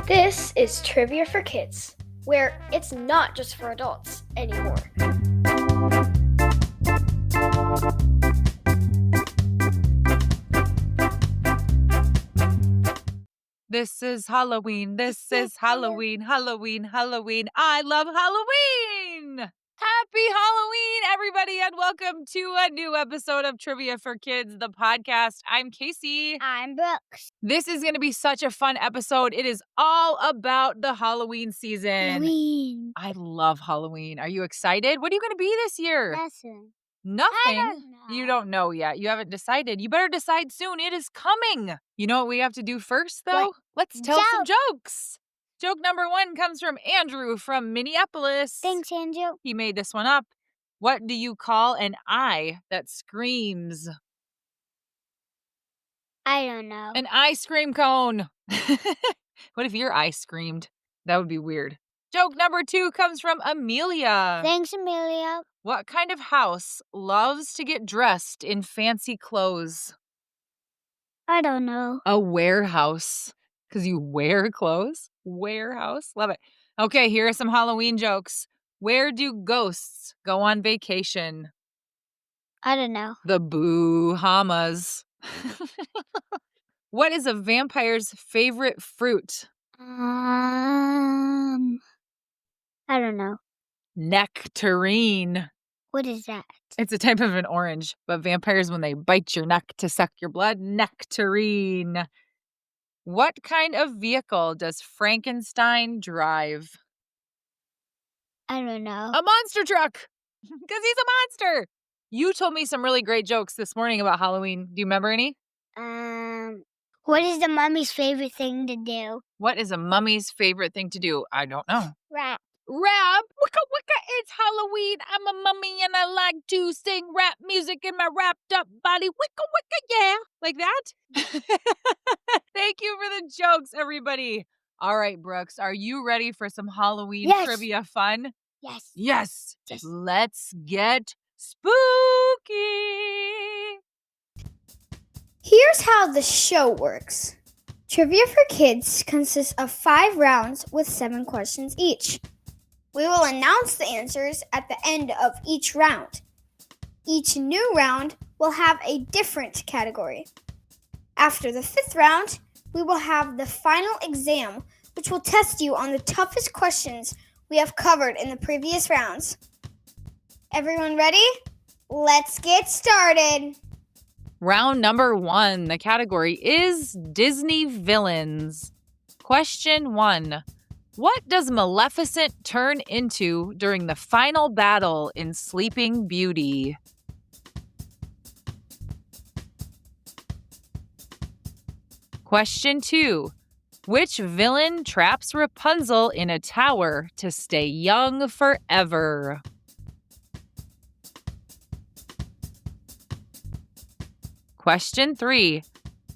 This is Trivia for Kids, where it's not just for adults anymore. This is Halloween. This is Halloween. Halloween. Halloween. I love Halloween. Happy Halloween, everybody, and welcome to a new episode of Trivia for Kids, the podcast. I'm Casey. I'm Brooks. This is going to be such a fun episode. It is all about the Halloween season. Halloween. I love Halloween. Are you excited? What are you going to be this year? Nothing. Nothing? I don't know. You don't know yet. You haven't decided. You better decide soon. It is coming. You know what we have to do first, though? What? Let's tell some jokes. Joke number 1 comes from Andrew from Minneapolis. Thanks, Andrew. He made this one up. What do you call an eye that screams? I don't know. An ice cream cone. What if your eye screamed? That would be weird. Joke number 2 comes from Amelia. Thanks, Amelia. What kind of house loves to get dressed in fancy clothes? I don't know. A warehouse. Because you wear clothes? Warehouse? Love it. Okay, here are some Halloween jokes. Where do ghosts go on vacation? I don't know. The Bahamas. What is a vampire's favorite fruit? I don't know. Nectarine. What is that? It's a type of an orange, but vampires, when they bite your neck to suck your blood, nectarine. What kind of vehicle does Frankenstein drive? I don't know. A monster truck, because he's a monster. You told me some really great jokes this morning about Halloween. Do you remember any? What is the mummy's favorite thing to do? What is a mummy's favorite thing to do? I don't know. Rap. Rap. Wicka wicka, it's Halloween. I'm a mummy and I like to sing rap music in my wrapped up body. Wicka wicka, yeah. Like that? Thank you for the jokes, everybody. All right, Brooks, are you ready for some Halloween trivia fun? Yes. Yes. Yes. Let's get spooky. Here's how the show works. Trivia for Kids consists of 5 rounds with 7 questions each. We will announce the answers at the end of each round. Each new round will have a different category. After the 5th round, we will have the final exam, which will test you on the toughest questions we have covered in the previous rounds. Everyone ready? Let's get started. Round number 1. The category is Disney villains. Question 1. What does Maleficent turn into during the final battle in Sleeping Beauty? Question 2. Which villain traps Rapunzel in a tower to stay young forever? Question 3.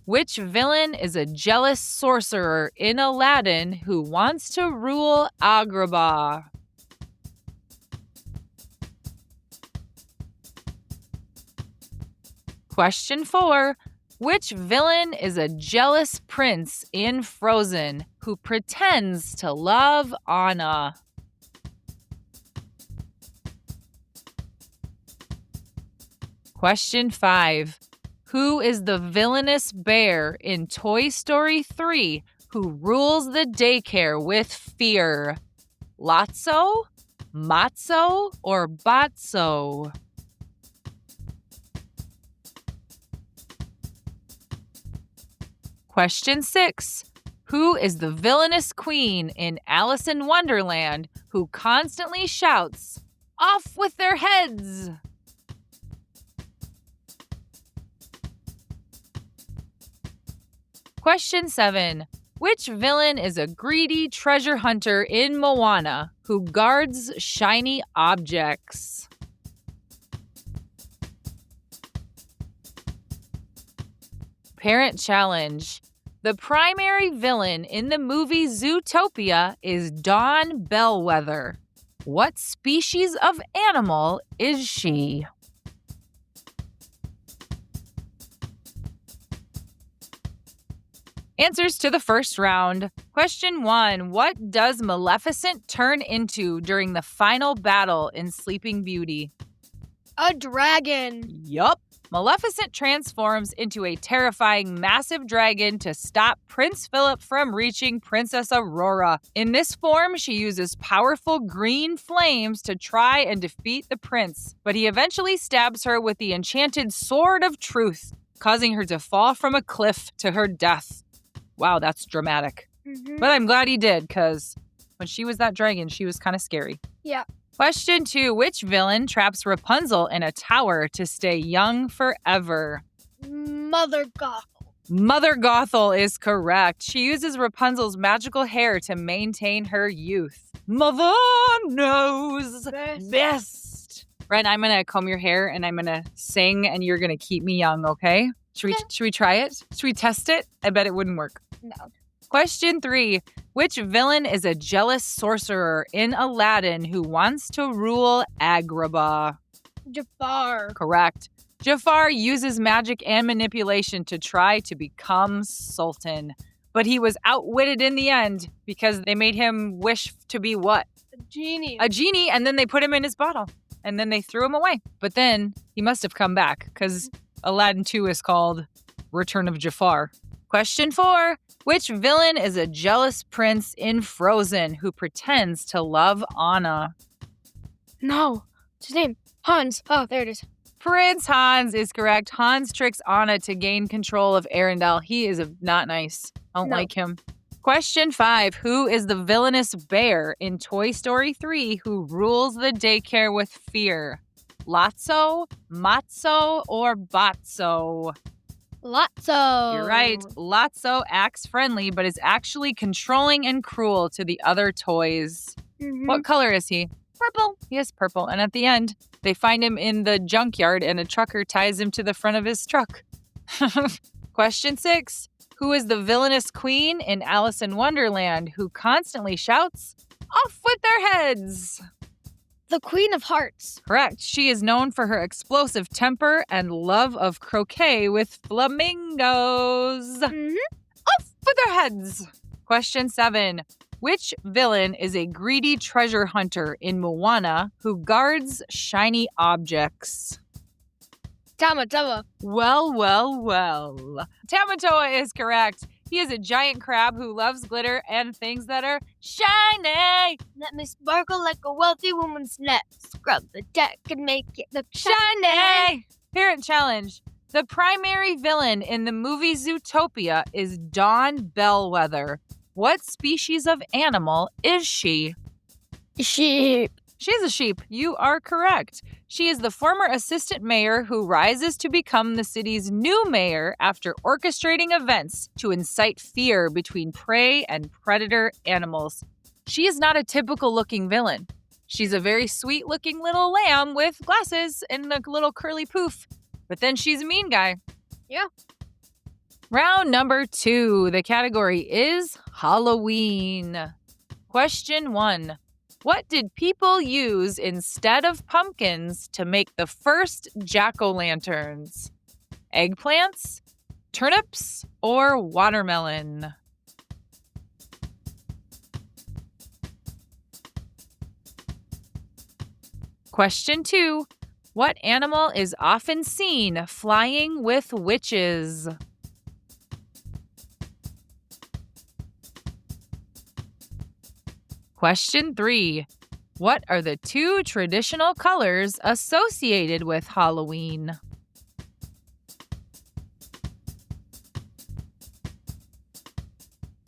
Which villain is a jealous sorcerer in Aladdin who wants to rule Agrabah? Question 4. Which villain is a jealous prince in Frozen who pretends to love Anna? Question 5. Who is the villainous bear in Toy Story 3 who rules the daycare with fear? Lotso, Matzo, or Botso? Question 6. Who is the villainous queen in Alice in Wonderland who constantly shouts, "Off with their heads"? Question 7. Which villain is a greedy treasure hunter in Moana who guards shiny objects? Parent challenge. The primary villain in the movie Zootopia is Dawn Bellwether. What species of animal is she? Answers to the first round. Question 1. What does Maleficent turn into during the final battle in Sleeping Beauty? A dragon. Yup. Maleficent transforms into a terrifying massive dragon to stop Prince Philip from reaching Princess Aurora. In this form, she uses powerful green flames to try and defeat the prince, but he eventually stabs her with the enchanted Sword of Truth, causing her to fall from a cliff to her death. Wow, that's dramatic. But I'm glad he did, because when she was that dragon, she was kind of scary. Yeah. Question 2. Which villain traps Rapunzel in a tower to stay young forever? Mother Gothel. Mother Gothel is correct. She uses Rapunzel's magical hair to maintain her youth. Mother knows best. Ren, I'm going to comb your hair and I'm going to sing and you're going to keep me young, okay? Should we try it? Should we test it? I bet it wouldn't work. No. Question 3. Which villain is a jealous sorcerer in Aladdin who wants to rule Agrabah? Jafar. Correct. Jafar uses magic and manipulation to try to become Sultan. But he was outwitted in the end because they made him wish to be what? A genie. A genie, and then they put him in his bottle. And then they threw him away. But then he must have come back because Aladdin 2 is called Return of Jafar. Question 4. Which villain is a jealous prince in Frozen who pretends to love Anna? No. What's his name? Hans. Oh, there it is. Prince Hans is correct. Hans tricks Anna to gain control of Arendelle. He is not nice. I don't like him. Question 5. Who is the villainous bear in Toy Story 3 who rules the daycare with fear? Lotso, Matzo, or Botso? Lotso. You're right. Lotso acts friendly, but is actually controlling and cruel to the other toys. What color is he? Purple. He is purple. And at the end, they find him in the junkyard and a trucker ties him to the front of his truck. Question 6. Who is the villainous queen in Alice in Wonderland who constantly shouts, "Off with their heads"? The Queen of Hearts. Correct. She is known for her explosive temper and love of croquet with flamingos. Off with their heads. Question 7. Which villain is a greedy treasure hunter in Moana who guards shiny objects? Tamatoa. Well. Tamatoa is correct. He is a giant crab who loves glitter and things that are shiny. Let me sparkle like a wealthy woman's net. Scrub the deck and make it look shiny. Parent challenge. The primary villain in the movie Zootopia is Dawn Bellwether. What species of animal is she? Sheep. She's a sheep. You are correct. She is the former assistant mayor who rises to become the city's new mayor after orchestrating events to incite fear between prey and predator animals. She is not a typical-looking villain. She's a very sweet-looking little lamb with glasses and a little curly poof. But then she's a mean guy. Yeah. Round number 2. The category is Halloween. Question 1. What did people use instead of pumpkins to make the first jack-o'-lanterns? Eggplants, turnips, or watermelon? Question 2. What animal is often seen flying with witches? Question 3. What are the 2 traditional colors associated with Halloween?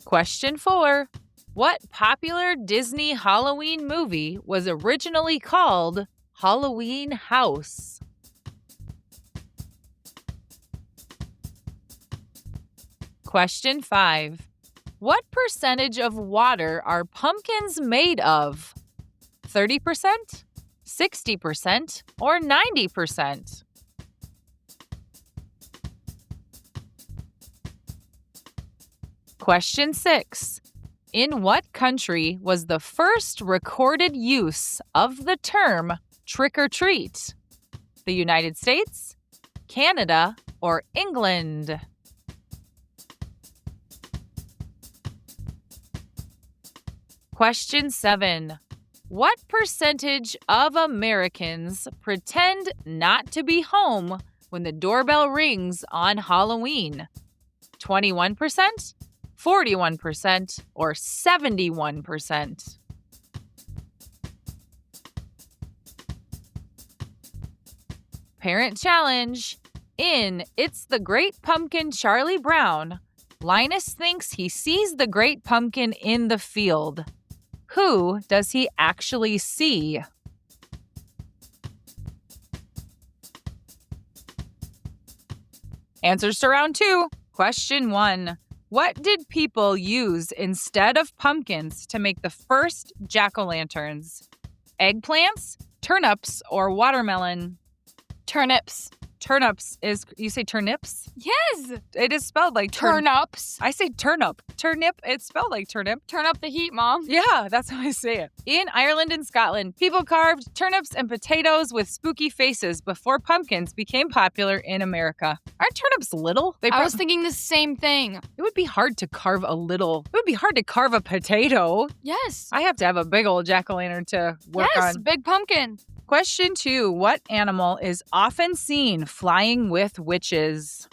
Question 4. What popular Disney Halloween movie was originally called Halloween House? Question 5. What percentage of water are pumpkins made of? 30%, 60%, or 90%? Question 6. In what country was the first recorded use of the term trick-or-treat? The United States, Canada, or England? Question 7. What percentage of Americans pretend not to be home when the doorbell rings on Halloween? 21%, 41%, or 71%? Parent challenge. In It's the Great Pumpkin, Charlie Brown, Linus thinks he sees the great pumpkin in the field. Who does he actually see? Answers to round 2. Question 1. What did people use instead of pumpkins to make the first jack-o'-lanterns? Eggplants, turnips, or watermelon? Turnips. Turnips is, you say turnips? Yes. It is spelled like Turnips. I say turnip. Turnip, it's spelled like turnip. Turn up the heat, Mom. Yeah, that's how I say it. In Ireland and Scotland, people carved turnips and potatoes with spooky faces before pumpkins became popular in America. Aren't turnips little? I was thinking the same thing. It would be hard to carve a little. It would be hard to carve a potato. Yes. I have to have a big old jack-o'-lantern to work Yes, on. big pumpkin. Question 2. What animal is often seen flying with witches?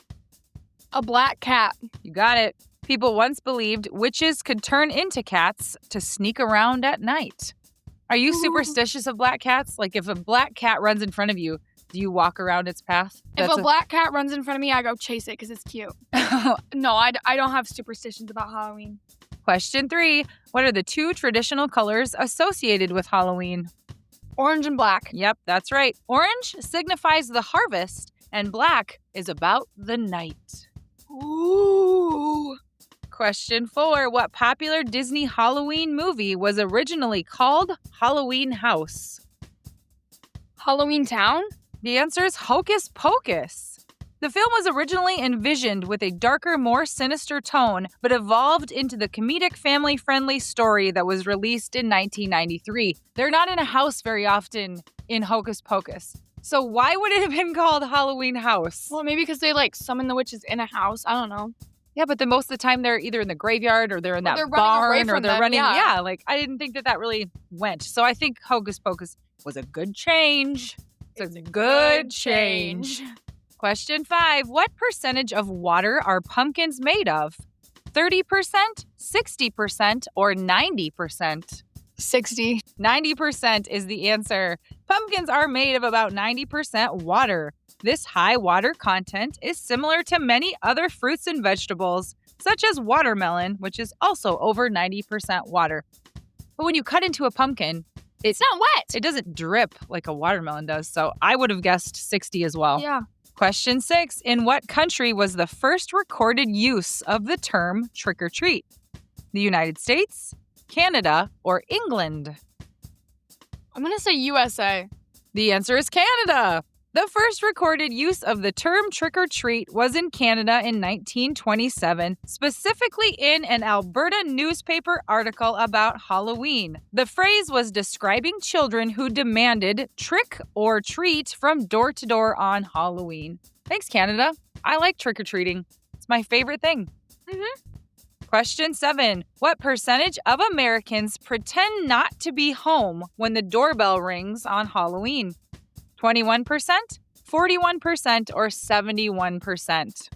A black cat. You got it. People once believed witches could turn into cats to sneak around at night. Are you superstitious of black cats? Like if a black cat runs in front of you, do you walk around its path? If a black cat runs in front of me, I go chase it because it's cute. No, I don't have superstitions about Halloween. Question 3. What are the 2 traditional colors associated with Halloween? Orange and black. Yep, that's right. Orange signifies the harvest, and black is about the night. Ooh. Question 4. What popular Disney Halloween movie was originally called Halloween House? Halloween Town? The answer is Hocus Pocus. The film was originally envisioned with a darker, more sinister tone, but evolved into the comedic, family-friendly story that was released in 1993. They're not in a house very often in Hocus Pocus. So why would it have been called Halloween House? Well, maybe because they summon the witches in a house. I don't know. Yeah, but then most of the time they're either in the graveyard or they're in that they're running away barn or from they're them, running. yeah. I didn't think that really went. So I think Hocus Pocus was a good change. It's a good change. Question 5. What percentage of water are pumpkins made of? 30%, 60%, or 90%? 60. 90% is the answer. Pumpkins are made of about 90% water. This high water content is similar to many other fruits and vegetables, such as watermelon, which is also over 90% water. But when you cut into a pumpkin, It's not wet. it doesn't drip like a watermelon does, so I would have guessed 60 as well. Yeah. Question 6. In what country was the first recorded use of the term trick-or-treat? The United States, Canada, or England? I'm going to say USA. The answer is Canada. The first recorded use of the term trick-or-treat was in Canada in 1927, specifically in an Alberta newspaper article about Halloween. The phrase was describing children who demanded trick or treat from door to door on Halloween. Thanks, Canada. I like trick-or-treating. It's my favorite thing. Question 7. What percentage of Americans pretend not to be home when the doorbell rings on Halloween? 21%, 41%, or 71%?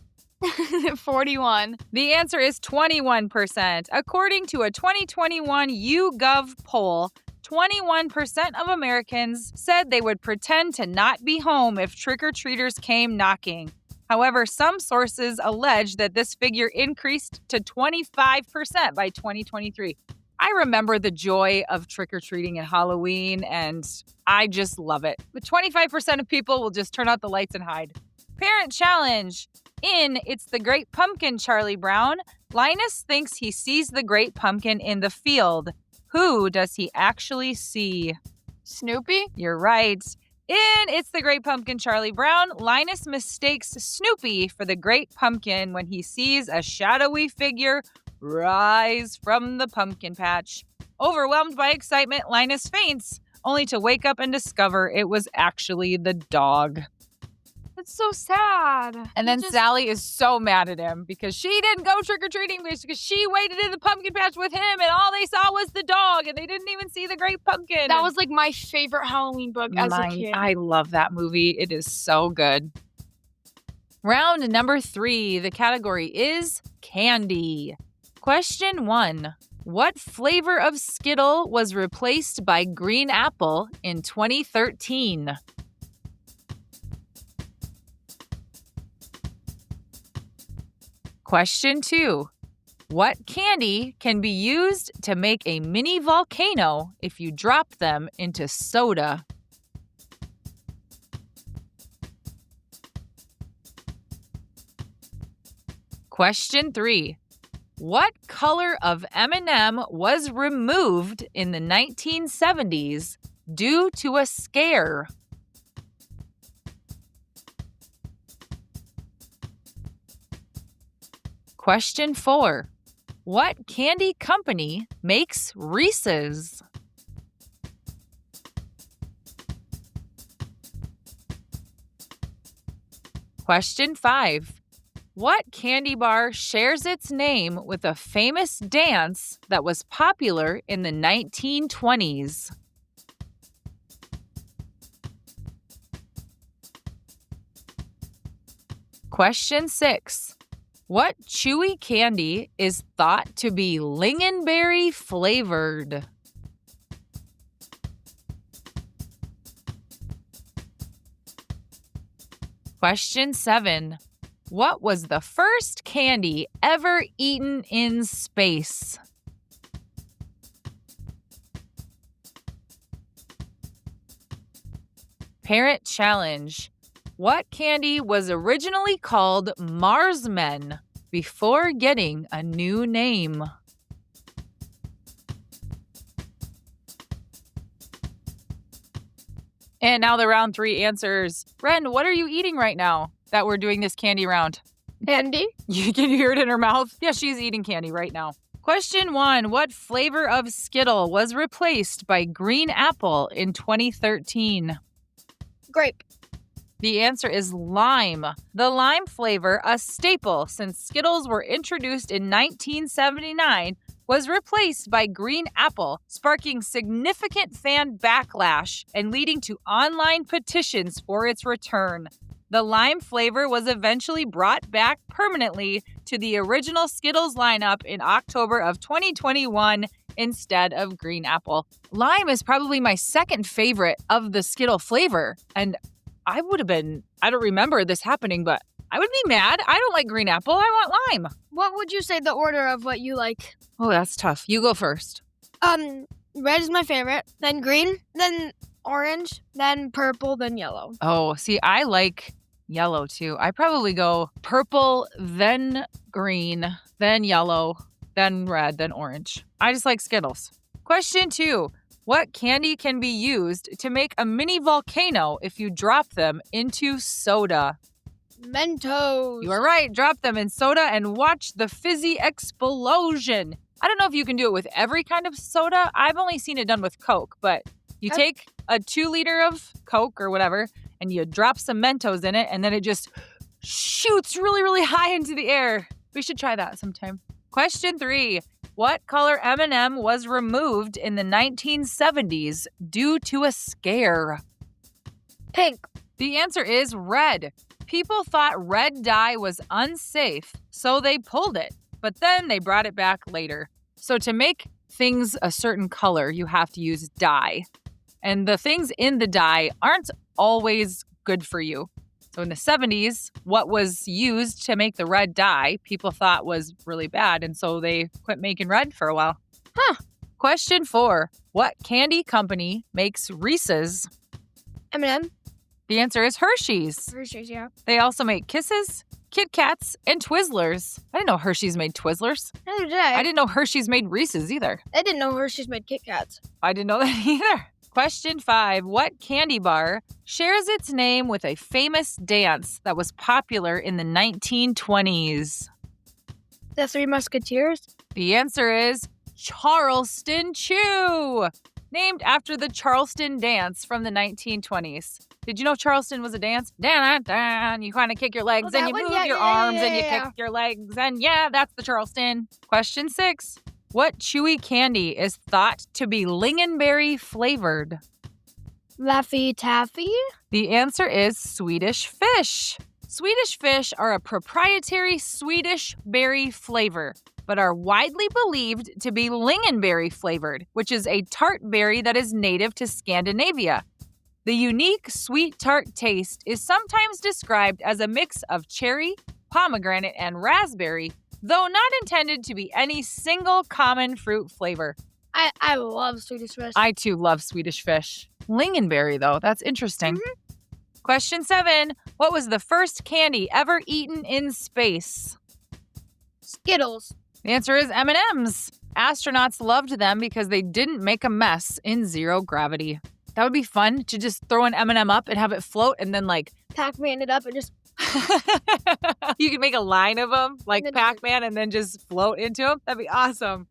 41. The answer is 21%. According to a 2021 YouGov poll, 21% of Americans said they would pretend to not be home if trick-or-treaters came knocking. However, some sources allege that this figure increased to 25% by 2023. I remember the joy of trick-or-treating at Halloween, and I just love it. But 25% of people will just turn out the lights and hide. Parent challenge. In It's the Great Pumpkin, Charlie Brown, Linus thinks he sees the great pumpkin in the field. Who does he actually see? Snoopy? You're right. In It's the Great Pumpkin, Charlie Brown, Linus mistakes Snoopy for the great pumpkin when he sees a shadowy figure rise from the pumpkin patch. Overwhelmed by excitement, Linus faints, only to wake up and discover it was actually the dog. That's so sad. And then Sally is so mad at him because she didn't go trick-or-treating because she waited in the pumpkin patch with him and all they saw was the dog and they didn't even see the great pumpkin. That was like my favorite Halloween book as a kid. I love that movie. It is so good. Round number 3. The category is candy. Question 1. What flavor of Skittle was replaced by green apple in 2013? Question 2. What candy can be used to make a mini volcano if you drop them into soda? Question 3. What color of M&M was removed in the 1970s due to a scare? Question 4. What candy company makes Reese's? Question 5. What candy bar shares its name with a famous dance that was popular in the 1920s? Question 6. What chewy candy is thought to be lingonberry flavored? Question 7. What was the first candy ever eaten in space? Parent challenge. What candy was originally called Marsmen before getting a new name? And now the round 3 answers. Ren, what are you eating right now that we're doing this candy round? Candy? Can you hear it in her mouth? Yeah, she's eating candy right now. Question 1. What flavor of Skittle was replaced by green apple in 2013? Grape. The answer is lime. The lime flavor, a staple since Skittles were introduced in 1979, was replaced by green apple, sparking significant fan backlash and leading to online petitions for its return. The lime flavor was eventually brought back permanently to the original Skittles lineup in October of 2021 instead of green apple. Lime is probably my second favorite of the Skittle flavor, and I don't remember this happening, but I would be mad. I don't like green apple. I want lime. What would you say the order of what you like? Oh, that's tough. You go first. Red is my favorite, then green, then orange, then purple, then yellow. Oh, see, I like yellow too. I probably go purple, then green, then yellow, then red, then orange. I just like Skittles. Question 2. What candy can be used to make a mini volcano if you drop them into soda? Mentos. You are right. Drop them in soda and watch the fizzy explosion. I don't know if you can do it with every kind of soda. I've only seen it done with Coke, but you take a 2 liter of Coke or whatever, and you drop some Mentos in it, and then it just shoots really, really high into the air. We should try that sometime. Question 3. What color M&M was removed in the 1970s due to a scare? Pink. The answer is red. People thought red dye was unsafe, so they pulled it, but then they brought it back later. So to make things a certain color, you have to use dye. And the things in the dye aren't always good for you. So in the 70s, what was used to make the red dye, people thought was really bad, and so they quit making red for a while. Question 4. What candy company makes Reese's? M&M. The answer is Hershey's. Hershey's, yeah. They also make Kisses, Kit Kats, and Twizzlers. I didn't know Hershey's made Twizzlers. Neither did I. I didn't know Hershey's made Reese's either. I didn't know Hershey's made Kit Kats. I didn't know that either. Question 5. What candy bar shares its name with a famous dance that was popular in the 1920s? The Three Musketeers. The answer is Charleston Chew, named after the Charleston dance from the 1920s. Did you know Charleston was a dance? Dan, dan. You kind of kick your legs and you move your arms and you kick your legs. And yeah, that's the Charleston. Question 6. What chewy candy is thought to be lingonberry flavored? Laffy Taffy? The answer is Swedish fish. Swedish fish are a proprietary Swedish berry flavor, but are widely believed to be lingonberry flavored, which is a tart berry that is native to Scandinavia. The unique sweet tart taste is sometimes described as a mix of cherry, pomegranate, and raspberry, though not intended to be any single common fruit flavor. I love Swedish fish. I too love Swedish fish. Lingonberry, though, that's interesting. Question 7. What was the first candy ever eaten in space? Skittles. The answer is M&Ms. Astronauts loved them because they didn't make a mess in zero gravity. That would be fun to just throw an M&M up and have it float and then Pac-Man it up and just... You could make a line of them like Pac-Man and then just float into them. That'd be awesome.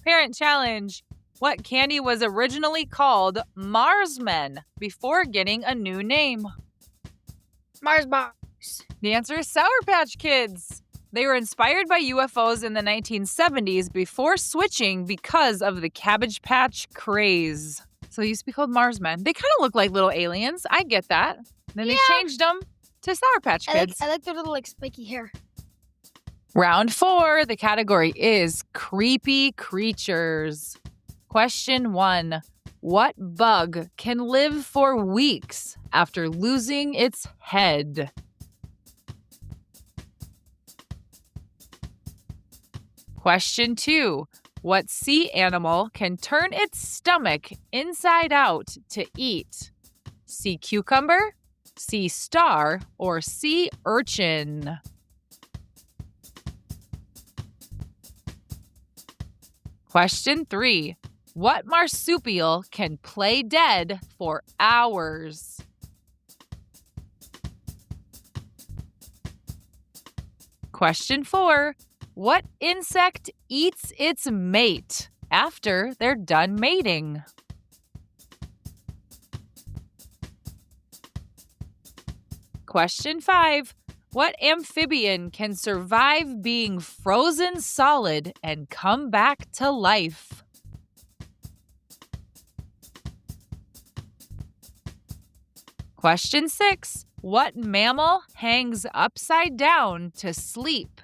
Parent challenge. What candy was originally called Marsmen before getting a new name? Mars bars. The answer is Sour Patch Kids. They were inspired by UFOs in the 1970s before switching because of the Cabbage Patch craze. So they used to be called Marsmen. They kind of look like little aliens. I get that. Then they changed them to Sour Patch Kids. I like their little spiky hair. Round 4, the category is Creepy Creatures. Question 1. What bug can live for weeks after losing its head? Question 2. What sea animal can turn its stomach inside out to eat? Sea cucumber, sea star, or sea urchin? Question 3. What marsupial can play dead for hours? Question 4. What insect eats its mate after they're done mating? Question 5. What amphibian can survive being frozen solid and come back to life? Question 6. What mammal hangs upside down to sleep?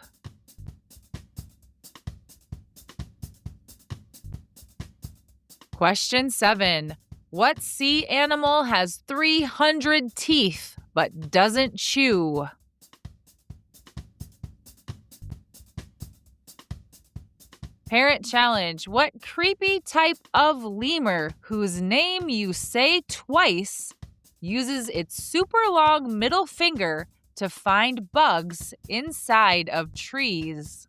Question 7. What sea animal has 300 teeth but doesn't chew? Parent challenge. What creepy type of lemur whose name you say twice uses its super long middle finger to find bugs inside of trees?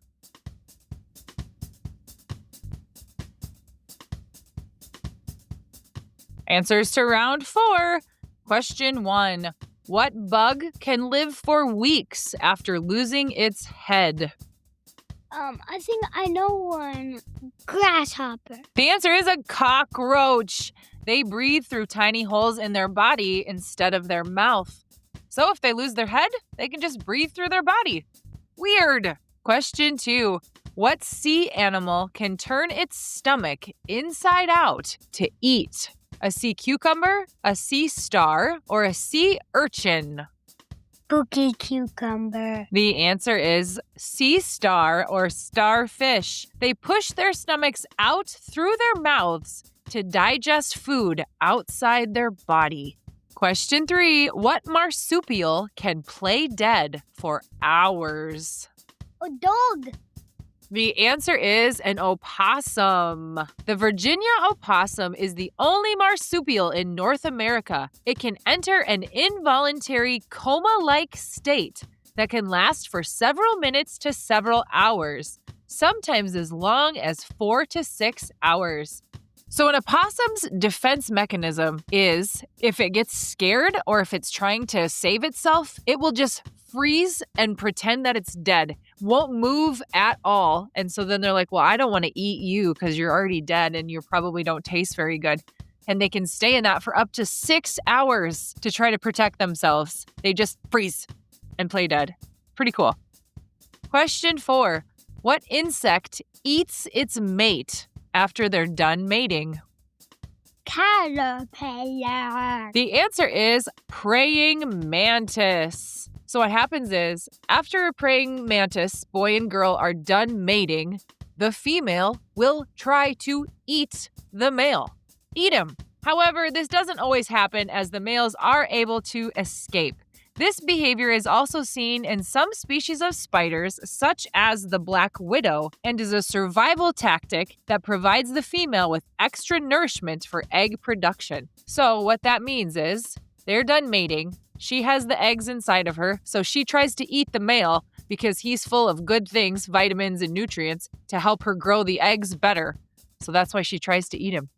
Answers to round 4. Question 1. What bug can live for weeks after losing its head? I think I know one. Grasshopper. The answer is a cockroach. They breathe through tiny holes in their body instead of their mouth. So if they lose their head, they can just breathe through their body. Weird. Question 2. What sea animal can turn its stomach inside out to eat? A sea cucumber, a sea star, or a sea urchin? Spooky cucumber. The answer is sea star or starfish. They push their stomachs out through their mouths to digest food outside their body. Question 3. What marsupial can play dead for hours? A dog. The answer is an opossum. The Virginia opossum is the only marsupial in North America. It can enter an involuntary coma-like state that can last for several minutes to several hours, sometimes as long as 4 to 6 hours. So an opossum's defense mechanism is if it gets scared or if it's trying to save itself, it will just freeze and pretend that it's dead. Won't move at all. And so then they're like, well, I don't want to eat you because you're already dead and you probably don't taste very good. And they can stay in that for up to 6 hours to try to protect themselves. They just freeze and play dead. Pretty cool. Question 4. What insect eats its mate after they're done mating? Caterpillar. The answer is praying mantis. So what happens is, after a praying mantis, boy and girl, are done mating, the female will try to eat the male. Eat him. However, this doesn't always happen as the males are able to escape. This behavior is also seen in some species of spiders, such as the black widow, and is a survival tactic that provides the female with extra nourishment for egg production. So what that means is, they're done mating, she has the eggs inside of her, so she tries to eat the male because he's full of good things, vitamins and nutrients, to help her grow the eggs better. So that's why she tries to eat him.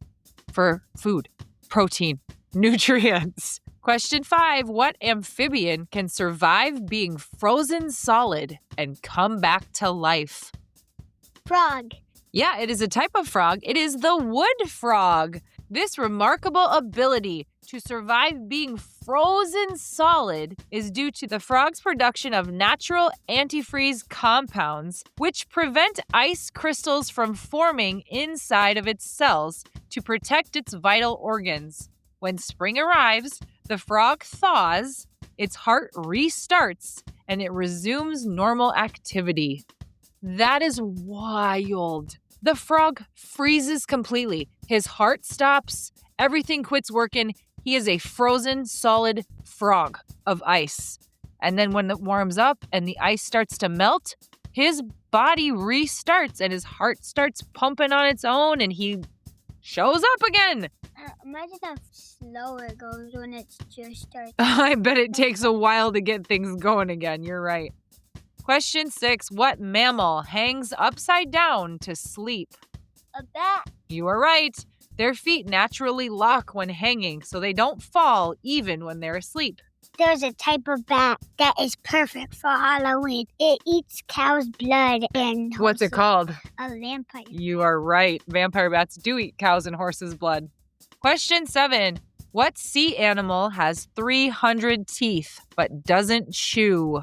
For food, protein, nutrients. Question 5. What amphibian can survive being frozen solid and come back to life? Frog. Yeah, it is a type of frog. It is the wood frog. This remarkable ability to survive being frozen solid is due to the frog's production of natural antifreeze compounds, which prevent ice crystals from forming inside of its cells to protect its vital organs. When spring arrives, the frog thaws, its heart restarts, and it resumes normal activity. That is wild. The frog freezes completely. His heart stops, everything quits working. He is a frozen, solid frog of ice. And then when it warms up and the ice starts to melt, his body restarts and his heart starts pumping on its own and he shows up again. Imagine how slow it goes when it just starts. I bet it takes a while to get things going again. You're right. Question 6. What mammal hangs upside down to sleep? A bat. You are right. Their feet naturally lock when hanging, so they don't fall even when they're asleep. There's a type of bat that is perfect for Halloween. It eats cow's blood and What's it called? A vampire. You are right. Vampire bats do eat cows and horses' blood. Question 7. What sea animal has 300 teeth but doesn't chew?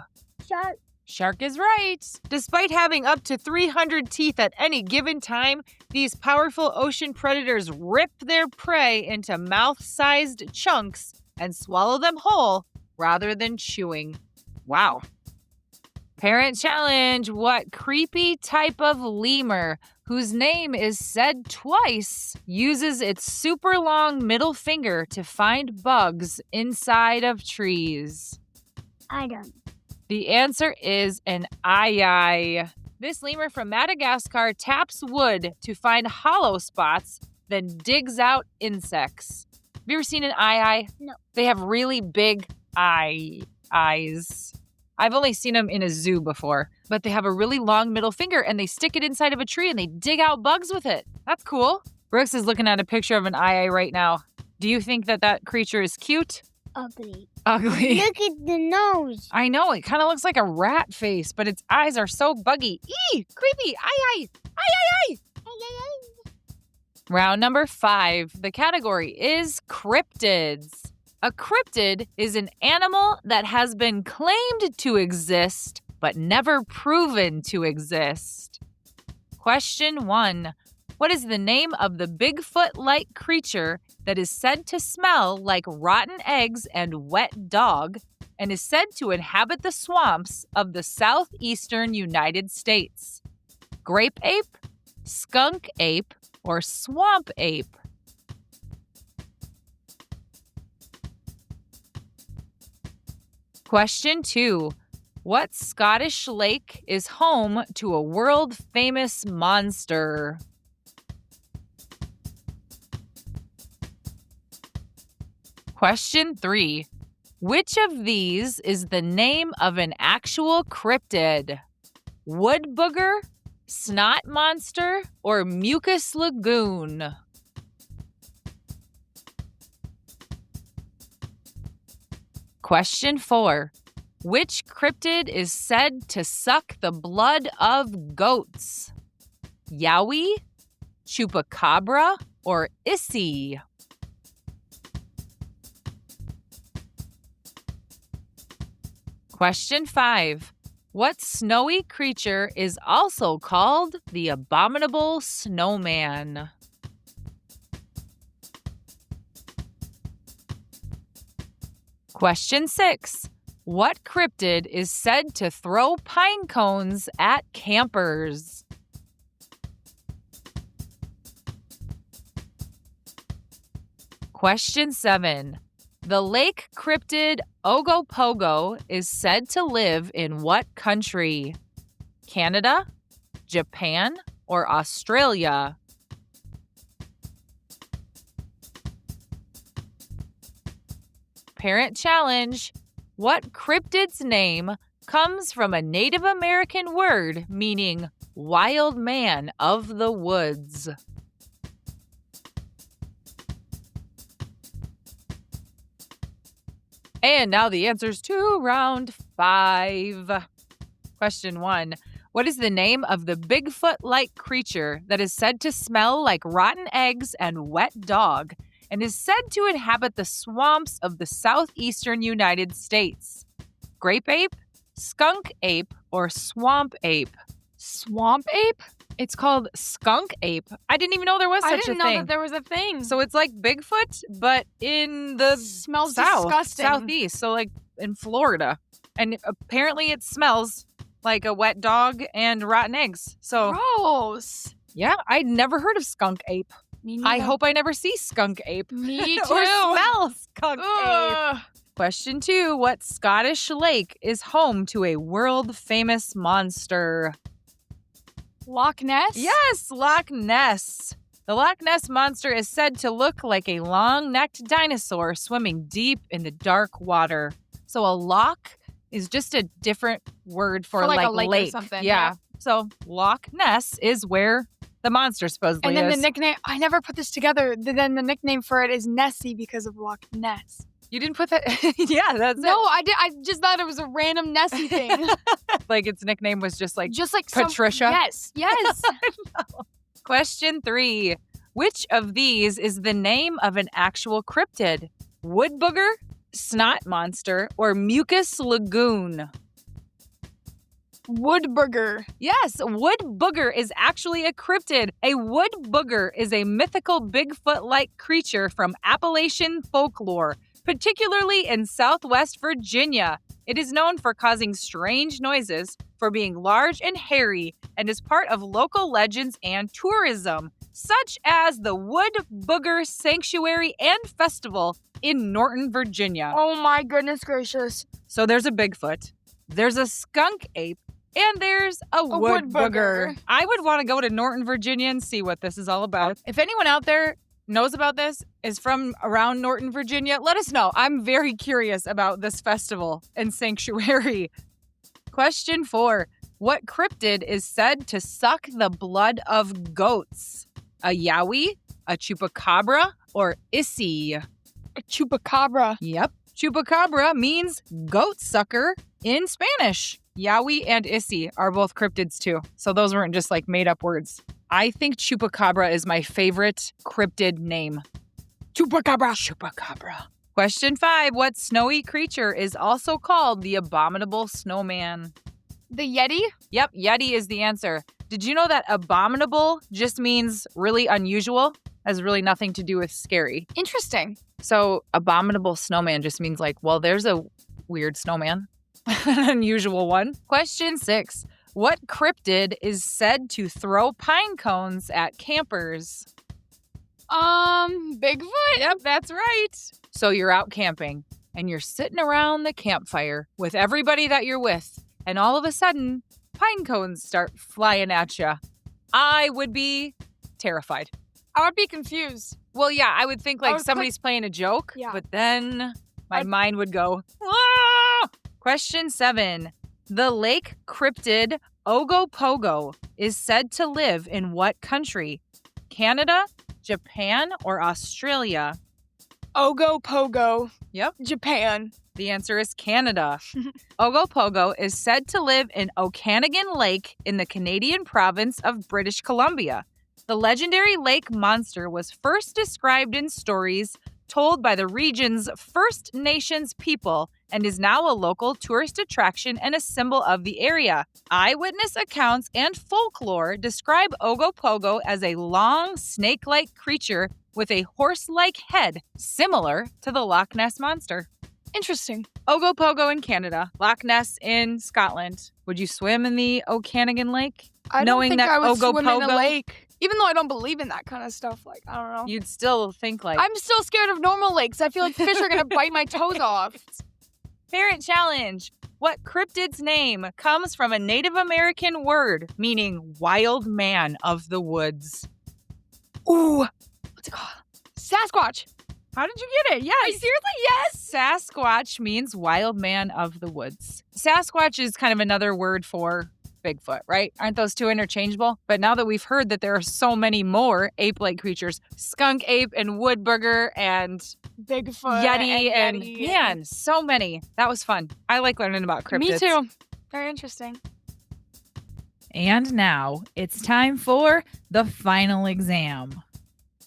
Shark. Shark is right. Despite having up to 300 teeth at any given time, these powerful ocean predators rip their prey into mouth-sized chunks and swallow them whole rather than chewing. Wow. Parent challenge. What creepy type of lemur, whose name is said twice, uses its super long middle finger to find bugs inside of trees? I don't know. The answer is an aye. This lemur from Madagascar taps wood to find hollow spots, then digs out insects. Have you ever seen an aye? No. They have really big eyes. I've only seen them in a zoo before, but they have a really long middle finger and they stick it inside of a tree and they dig out bugs with it. That's cool. Brooks is looking at a picture of an aye right now. Do you think that creature is cute? Ugly. Ugly. Look at the nose. I know, it kind of looks like a rat face, but its eyes are so buggy. Eee! Creepy! Aye! Round number 5. The category is cryptids. A cryptid is an animal that has been claimed to exist, but never proven to exist. Question 1. What is the name of the Bigfoot-like creature that is said to smell like rotten eggs and wet dog and is said to inhabit the swamps of the southeastern United States? Grape ape, skunk ape, or swamp ape? Question 2. What Scottish lake is home to a world-famous monster? Question 3. Which of these is the name of an actual cryptid? Wood booger, snot monster, or mucus lagoon? Question 4. Which cryptid is said to suck the blood of goats? Yowie, chupacabra, or issy? Question 5. What snowy creature is also called the abominable snowman? Question 6. What cryptid is said to throw pine cones at campers? Question 7. The lake cryptid Ogopogo is said to live in what country? Canada, Japan, or Australia? Parent challenge. What cryptid's name comes from a Native American word meaning wild man of the woods? And now the answers to round 5. Question 1. What is the name of the Bigfoot-like creature that is said to smell like rotten eggs and wet dog and is said to inhabit the swamps of the southeastern United States? Grape ape, skunk ape, or swamp ape? Swamp ape? It's called skunk ape. I didn't even know there was such a thing. I didn't know that there was a thing. So it's like Bigfoot, but in the Smells south, disgusting. southeast, so like in Florida. And apparently it smells like a wet dog and rotten eggs. So Gross. yeah, I'd never heard of skunk ape. Me I neither. hope I never see skunk ape. Me too. Or smell skunk ape. Ugh. Question 2. What Scottish lake is home to a world-famous monster? Loch Ness? Yes, Loch Ness. The Loch Ness monster is said to look like a long-necked dinosaur swimming deep in the dark water. So a loch is just a different word for like like a lake or something, yeah. So Loch Ness is where the monster supposedly And then is. the nickname, I never put this together. Then the nickname for it is Nessie because of Loch Ness. You didn't put that? Yeah, that's No, I did. I just thought it was a random Nessie thing. it. Like its nickname was just like Just like Patricia? Yes. Question 3. Which of these is the name of an actual cryptid? Wood booger, snot monster, or mucus lagoon? Woodburger. Yes, wood booger is actually a cryptid. A wood booger is a mythical Bigfoot-like creature from Appalachian folklore, particularly in Southwest Virginia. It is known for causing strange noises, for being large and hairy, and is part of local legends and tourism, such as the Wood Booger Sanctuary and Festival in Norton, Virginia. Oh my goodness gracious. So there's a Bigfoot, there's a skunk ape, and there's a wood booger. booger. I would want to go to Norton, Virginia and see what this is all about. If anyone out there knows about this, is from around Norton, Virginia, let us know. I'm very curious about this festival and sanctuary. Question 4. What cryptid is said to suck the blood of goats? A yowie, a chupacabra, or issy? A chupacabra. Yep. Chupacabra means goat sucker in Spanish. Yowie and issy are both cryptids too. So those weren't just like made up words. I think chupacabra is my favorite cryptid name. Chupacabra. Chupacabra. Question 5. What snowy creature is also called the abominable snowman? The Yeti? Yep, Yeti is the answer. Did you know that abominable just means really unusual? Has really nothing to do with scary. Interesting. So abominable snowman just means like, well, there's a weird snowman. An unusual one. Question 6. What cryptid is said to throw pine cones at campers? Bigfoot? Yep, that's right. So you're out camping and you're sitting around the campfire with everybody that you're with, and all of a sudden, pine cones start flying at you. I would be terrified. I would be confused. Well, yeah, I would think I like would somebody's playing a joke, Yeah. but then my mind would go, ah! Question 7. The lake cryptid Ogopogo is said to live in what country? Canada, Japan, or Australia? Ogopogo. Yep. Japan. The answer is Canada. Ogopogo is said to live in Okanagan Lake in the Canadian province of British Columbia. The legendary lake monster was first described in stories told by the region's First Nations people and is now a local tourist attraction and a symbol of the area. Eyewitness accounts and folklore describe Ogopogo as a long, snake-like creature with a horse-like head, similar to the Loch Ness Monster. Interesting. Ogopogo in Canada, Loch Ness in Scotland. Would you swim in the Okanagan Lake? I don't Knowing think that I would swim in a Ogopogo- lake. Even though I don't believe in that kind of stuff. Like, I don't know. You'd still think like... I'm still scared of normal lakes. I feel like fish are going to bite my toes off. Parent challenge. What cryptid's name comes from a Native American word meaning wild man of the woods? Ooh. What's it called? Sasquatch. How did you get it? Yes. Seriously? Yes. Sasquatch means wild man of the woods. Sasquatch is kind of another word for Bigfoot, right? Aren't those two interchangeable? But now that we've heard that there are so many more ape-like creatures, skunk ape and woodburger and Bigfoot. yeti and Yeti. man, so many. That was fun. I like learning about cryptids. Me too. Very interesting. And now it's time for the final exam.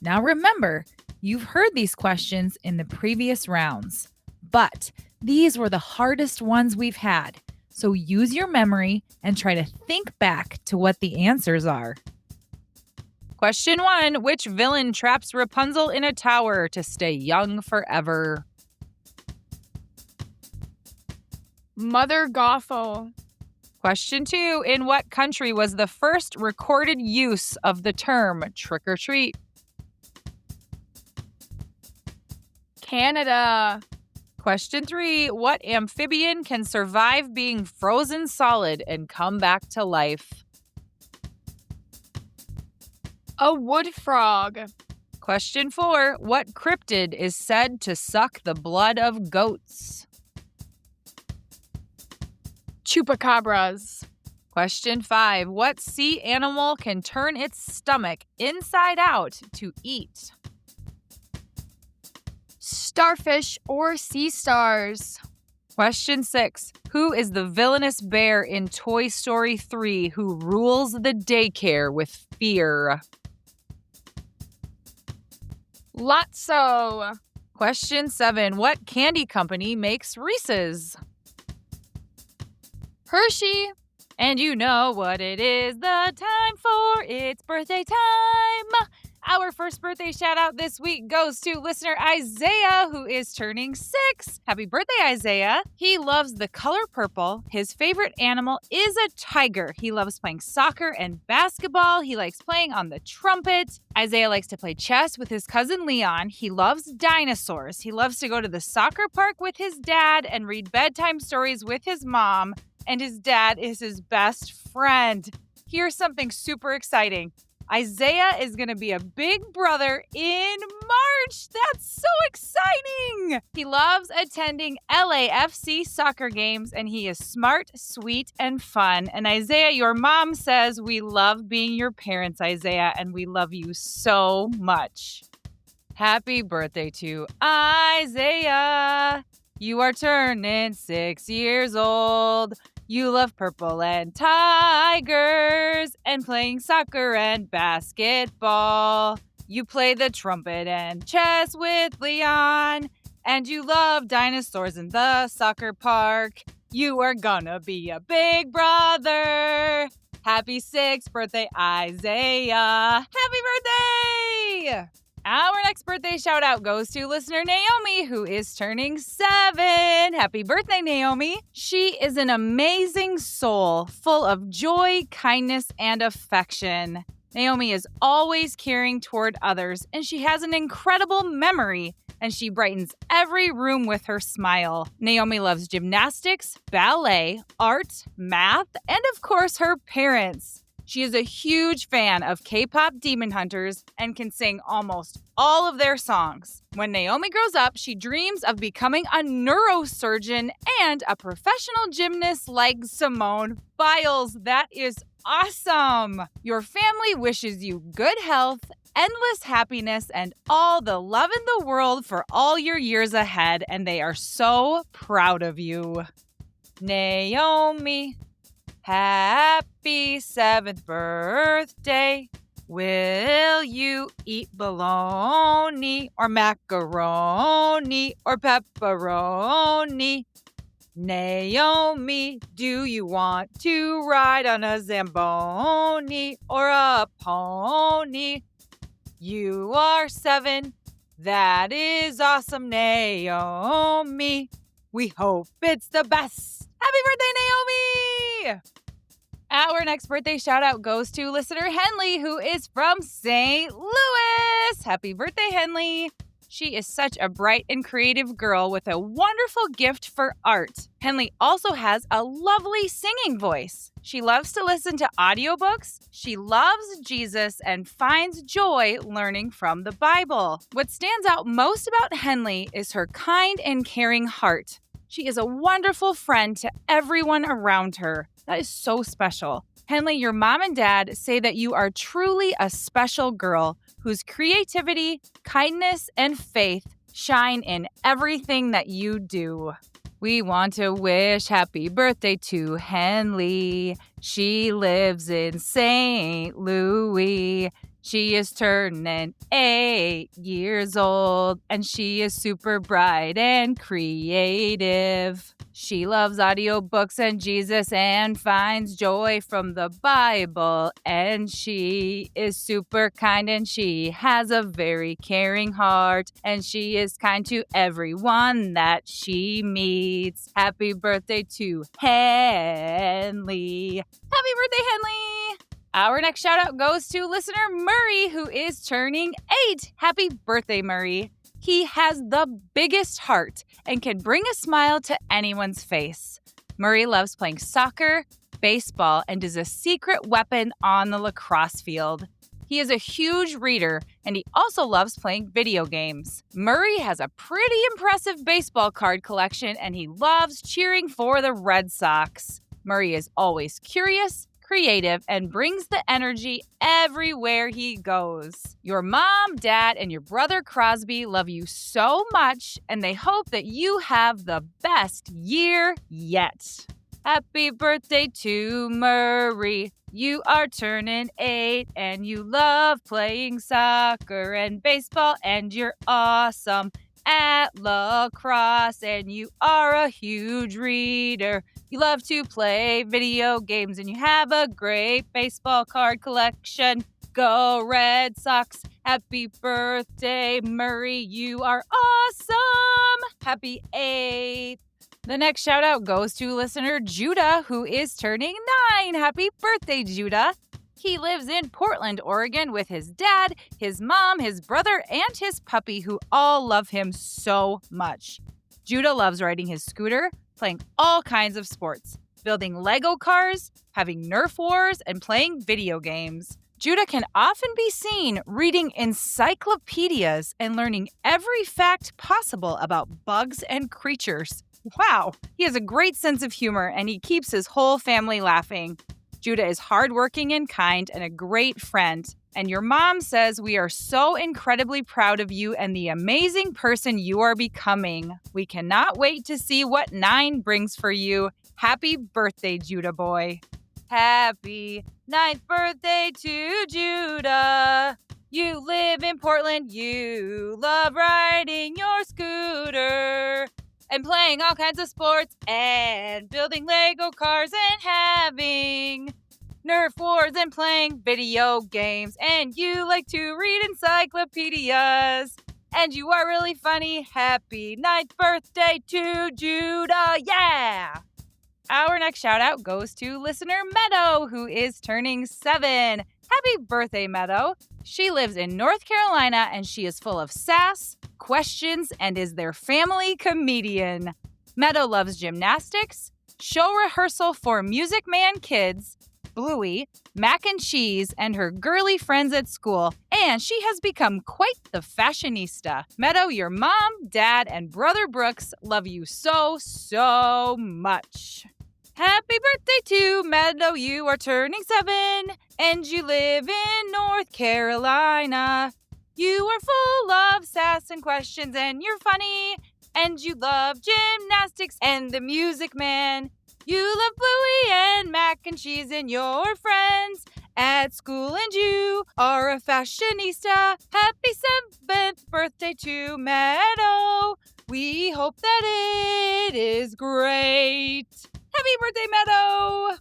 Now remember, you've heard these questions in the previous rounds, but these were the hardest ones we've had. So use your memory and try to think back to what the answers are. Question 1. Which villain traps Rapunzel in a tower to stay young forever? Mother Gothel. Question 2. In what country was the first recorded use of the term trick or treat? Canada. Question 3. What amphibian can survive being frozen solid and come back to life? A wood frog. Question 4. What cryptid is said to suck the blood of goats? Chupacabras. Question 5. What sea animal can turn its stomach inside out to eat? Starfish or sea stars. Question 6. Who is the villainous bear in Toy Story 3 who rules the daycare with fear? Lotso. Question 7. What candy company makes Reese's? Hershey. And you know what it is the time for. It's birthday time. Our first birthday shout out this week goes to listener Isaiah, who is turning 6. Happy birthday, Isaiah. He loves the color purple. His favorite animal is a tiger. He loves playing soccer and basketball. He likes playing on the trumpet. Isaiah likes to play chess with his cousin Leon. He loves dinosaurs. He loves to go to the soccer park with his dad and read bedtime stories with his mom. And his dad is his best friend. Here's something super exciting. Isaiah is going to be a big brother in March. That's so exciting. He loves attending LAFC soccer games, and he is smart, sweet, and fun. And Isaiah, your mom says we love being your parents, Isaiah, and we love you so much. Happy birthday to Isaiah. You are turning 6 years old. You love purple and tigers and playing soccer and basketball. You play the trumpet and chess with Leon. And you love dinosaurs in the soccer park. You are gonna be a big brother. Happy 6th birthday, Isaiah. Happy birthday! Our next birthday shout out goes to listener Naomi, who is turning 7. Happy birthday, Naomi. She is an amazing soul full of joy, kindness, and affection. Naomi is always caring toward others, and she has an incredible memory, and she brightens every room with her smile. Naomi loves gymnastics, ballet, art, math, and of course her parents. She is a huge fan of K-pop Demon Hunters and can sing almost all of their songs. When Naomi grows up, she dreams of becoming a neurosurgeon and a professional gymnast like Simone Biles. That is awesome. Your family wishes you good health endless happiness and all the love in the world for all your years ahead, and they are so proud of you. Naomi, happy 7th birthday. Will you eat bologna or macaroni or pepperoni? Naomi, do you want to ride on a Zamboni or a pony? You are 7. That is awesome, Naomi. We hope it's the best. Happy birthday, Naomi! Our next birthday shout out goes to listener Henley, who is from St. Louis. Happy birthday, Henley. She is such a bright and creative girl with a wonderful gift for art. Henley also has a lovely singing voice. She loves to listen to audiobooks. She loves Jesus and finds joy learning from the Bible. What stands out most about Henley is her kind and caring heart. She is a wonderful friend to everyone around her. That is so special. Henley, your mom and dad say that you are truly a special girl whose creativity, kindness, and faith shine in everything that you do. We want to wish happy birthday to Henley. She lives in St. Louis. She is turning 8 years old, and she is super bright and creative. She loves audiobooks and Jesus and finds joy from the Bible. And she is super kind and she has a very caring heart. And she is kind to everyone that she meets. Happy birthday to Henley. Happy birthday, Henley. Our next shout out goes to listener Murray, who is turning 8. Happy birthday, Murray. He has the biggest heart and can bring a smile to anyone's face. Murray loves playing soccer, baseball, and is a secret weapon on the lacrosse field. He is a huge reader, and he also loves playing video games. Murray has a pretty impressive baseball card collection, and he loves cheering for the Red Sox. Murray is always curious, creative, and brings the energy everywhere he goes. Your mom, dad, and your brother Crosby love you so much, and they hope that you have the best year yet. Happy birthday to Murray. You are turning 8, and you love playing soccer and baseball, and you're awesome at lacrosse, and you are a huge reader. You love to play video games, and you have a great baseball card collection. Go Red Sox. Happy birthday, Murray. You are awesome. Happy 8th. The next shout out goes to listener Judah, who is turning 9. Happy birthday, Judah. He lives in Portland, Oregon with his dad, his mom, his brother, and his puppy, who all love him so much. Judah loves riding his scooter, playing all kinds of sports, building Lego cars, having Nerf wars, and playing video games. Judah can often be seen reading encyclopedias and learning every fact possible about bugs and creatures. Wow, he has a great sense of humor and he keeps his whole family laughing. Judah is hardworking and kind and a great friend. And your mom says we are so incredibly proud of you and the amazing person you are becoming. We cannot wait to see what 9 brings for you. Happy birthday, Judah boy. Happy 9th birthday to Judah. You live in Portland. You love riding your scooter and playing all kinds of sports and building Lego cars and having Nerf wars and playing video games, and you like to read encyclopedias, and you are really funny. Happy 9th birthday to Judah, yeah! Our next shout out goes to listener Meadow, who is turning 7. Happy birthday, Meadow. She lives in North Carolina, and she is full of sass, questions, and is their family comedian. Meadow loves gymnastics, show rehearsal for Music Man Kids, Bluey, mac and cheese, and her girly friends at school, and she has become quite the fashionista. Meadow, your mom, dad, and brother Brooks love you so, so much. Happy birthday to Meadow, you are turning 7, and you live in North Carolina. You are full of sass and questions, and you're funny, and you love gymnastics and the Music Man. You love Bluey and mac and cheese and your friends at school, and you are a fashionista. Happy 7th birthday to Meadow. We hope that it is great. Happy birthday, Meadow!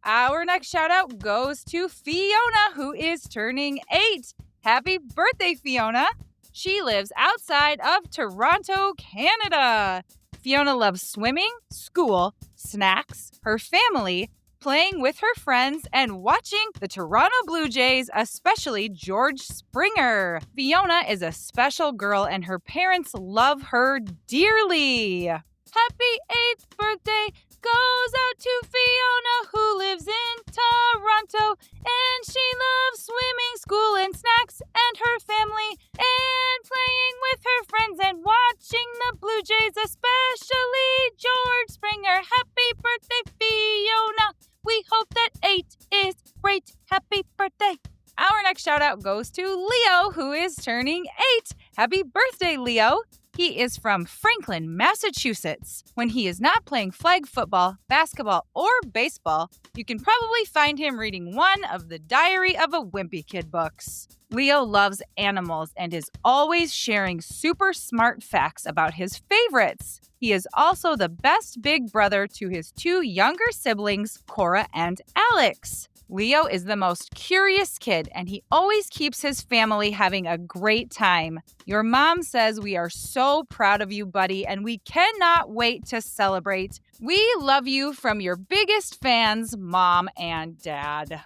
Our next shout out goes to Fiona, who is turning 8. Happy birthday, Fiona! She lives outside of Toronto, Canada. Fiona loves swimming, school, snacks, her family, playing with her friends, and watching the Toronto Blue Jays, especially George Springer. Fiona is a special girl, and her parents love her dearly. Happy 8th birthday goes out to Fiona, who lives in Toronto, and she loves swimming, school, and snacks, and her family, and playing with her friends, and watching the Blue Jays, especially George Springer. Happy birthday, Fiona! We hope that 8 is great. Happy birthday! Our next shout out goes to Leo, who is turning 8. Happy birthday, Leo! He is from Franklin, Massachusetts. When he is not playing flag football, basketball, or baseball, you can probably find him reading one of the Diary of a Wimpy Kid books. Leo loves animals and is always sharing super smart facts about his favorites. He is also the best big brother to his 2 younger siblings, Cora and Alex. Leo is the most curious kid, and he always keeps his family having a great time. Your mom says we are so proud of you, buddy, and we cannot wait to celebrate. We love you from your biggest fans, Mom and Dad.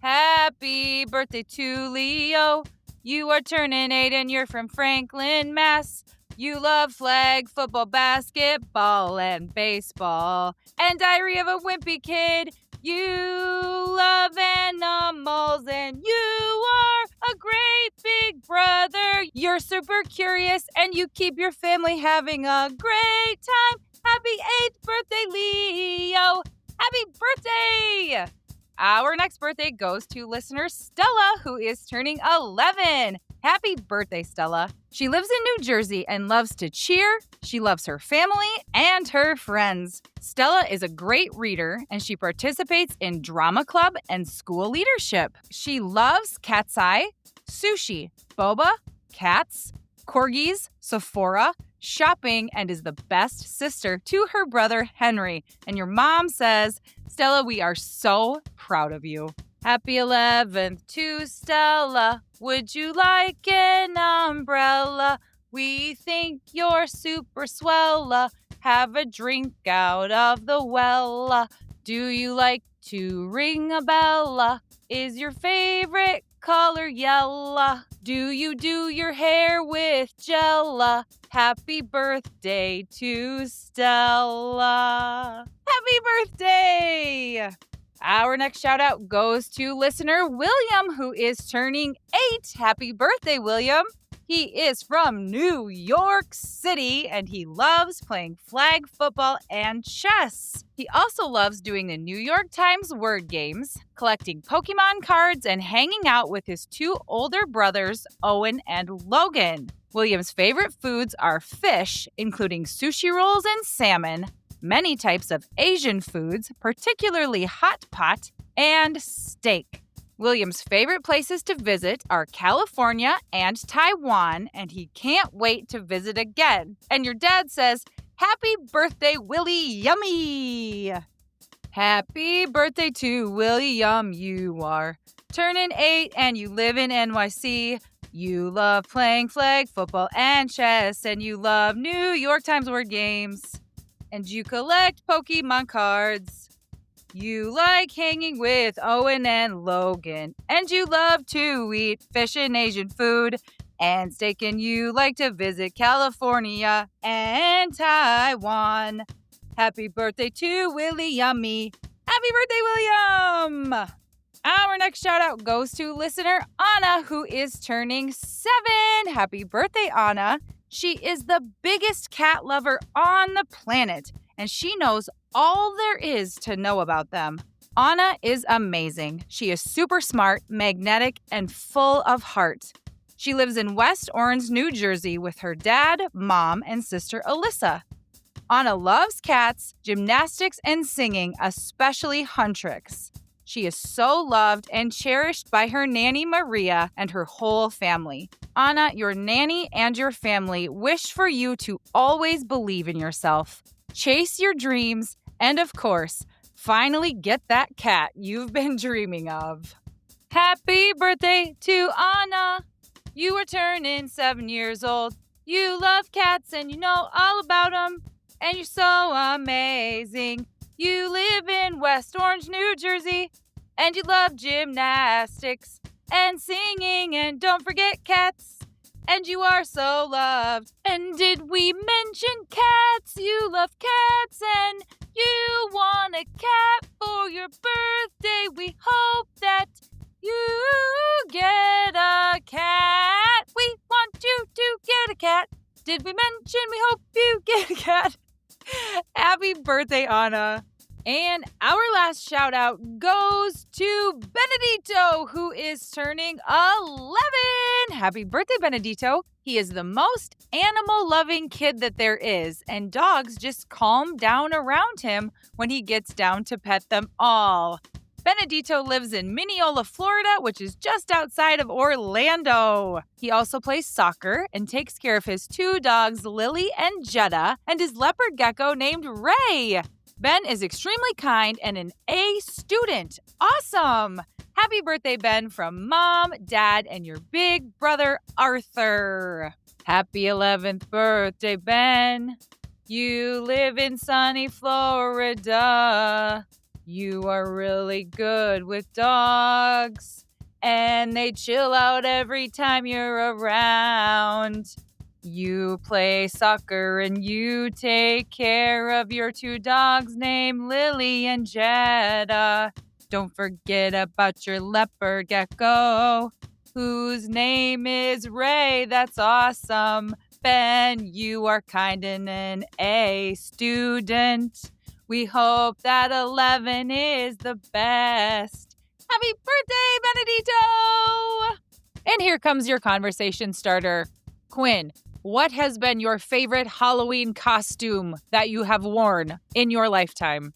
Happy birthday to Leo. You are turning 8 and you're from Franklin, Mass. You love flag football, basketball, and baseball. And Diary of a Wimpy Kid. You love animals, and you are a great big brother. You're super curious, and you keep your family having a great time. Happy 8th birthday, Leo! Happy birthday! Our next birthday goes to listener Stella, who is turning 11. Happy birthday, Stella. She lives in New Jersey and loves to cheer. She loves her family and her friends. Stella is a great reader, and she participates in drama club and school leadership. She loves cat's eye, sushi, boba, cats, corgis, Sephora, shopping, and is the best sister to her brother Henry. And your mom says, Stella, we are so proud of you. Happy 11th to Stella. Would you like an umbrella? We think you're super swell. Have a drink out of the well. Do you like to ring a bell? Is your favorite color yellow? Do you do your hair with gel? Happy birthday to Stella. Happy birthday! Our next shout out goes to listener William, who is turning 8. Happy birthday, William. He is from New York City, and he loves playing flag football and chess. He also loves doing the New York Times word games, collecting Pokemon cards, and hanging out with his 2 older brothers, Owen and Logan. William's favorite foods are fish, including sushi rolls and salmon, many types of Asian foods, particularly hot pot, and steak. William's favorite places to visit are California and Taiwan, and he can't wait to visit again. And your dad says, Happy birthday, Willie Yummy! Happy birthday to William. You are turning 8 and you live in NYC. You love playing flag football and chess, and you love New York Times word games. And you collect Pokemon cards. You like hanging with Owen and Logan. And you love to eat fish and Asian food and steak. And you like to visit California and Taiwan. Happy birthday to Willie Yummy. Happy birthday, William! Our next shout out goes to listener Anna, who is turning 7. Happy birthday, Anna. She is the biggest cat lover on the planet, and she knows all there is to know about them. Anna is amazing. She is super smart, magnetic, and full of heart. She lives in West Orange, New Jersey with her dad, mom, and sister Alyssa. Anna loves cats, gymnastics, and singing, especially huntrix. She is so loved and cherished by her nanny Maria and her whole family. Anna, your nanny and your family wish for you to always believe in yourself, chase your dreams, and of course, finally get that cat you've been dreaming of. Happy birthday to Anna! You are turning 7 years old. You love cats and you know all about them. And you're so amazing. You live in West Orange, New Jersey. And you love gymnastics and singing. And don't forget cats. And you are so loved. And did we mention cats? You love cats and you want a cat for your birthday. We hope that you get a cat. We want you to get a cat. Did we mention we hope you get a cat? Happy birthday, Anna. And our last shout out goes to Benedito, who is turning 11. Happy birthday, Benedito. He is the most animal-loving kid that there is, and dogs just calm down around him when he gets down to pet them all. Benedito lives in Mineola, Florida, which is just outside of Orlando. He also plays soccer and takes care of his 2 dogs, Lily and Jetta, and his leopard gecko named Ray. Ben is extremely kind and an A student. Awesome! Happy birthday, Ben, from Mom, Dad, and your big brother, Arthur. Happy 11th birthday, Ben. You live in sunny Florida. You are really good with dogs, and they chill out every time you're around. You play soccer and you take care of your 2 dogs named Lily and Jetta. Don't forget about your leopard gecko, whose name is Ray. That's awesome. Ben, you are kind and an A student. We hope that 11 is the best. Happy birthday, Benedito! And here comes your conversation starter. Quinn, what has been your favorite Halloween costume that you have worn in your lifetime?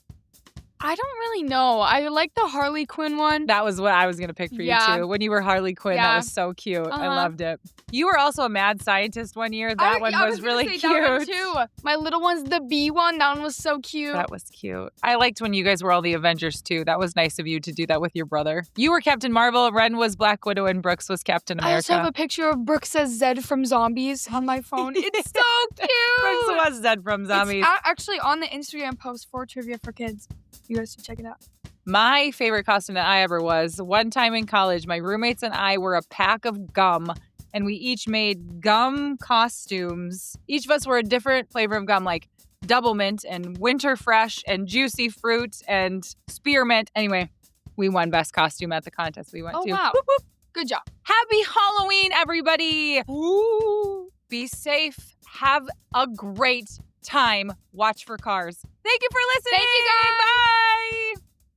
I don't really know. I like the Harley Quinn one. That was what I was going to pick for you, too. When you were Harley Quinn, that was so cute. I loved it. You were also a mad scientist one year. That one was really cute. That one too. My little one's the bee one. That one was so cute. That was cute. I liked when you guys were all the Avengers, too. That was nice of you to do that with your brother. You were Captain Marvel, Ren was Black Widow, and Brooks was Captain America. I also have a picture of Brooks says Zed from Zombies on my phone. It's so cute. Brooks was Zed from Zombies. It's actually on the Instagram post for Trivia for Kids. You guys should check it out. My favorite costume that I ever was, one time in college, my roommates and I were a pack of gum, and we each made gum costumes. Each of us were a different flavor of gum, like double mint and winter fresh and juicy fruit and spearmint. Anyway, we won best costume at the contest we went to. Oh, wow. Whoop, whoop. Good job. Happy Halloween, everybody. Ooh. Be safe. Have a great time. Watch for cars. Thank you for listening. Thank you, guys. Bye.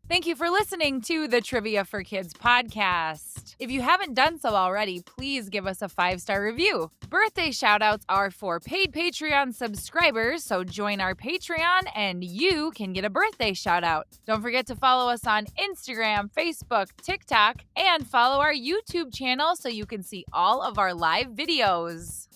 Thank you for listening to the Trivia for Kids podcast. If you haven't done so already, please give us a 5-star review. Birthday shoutouts are for paid Patreon subscribers, so join our Patreon and you can get a birthday shoutout. Don't forget to follow us on Instagram, Facebook, TikTok, and follow our YouTube channel so you can see all of our live videos.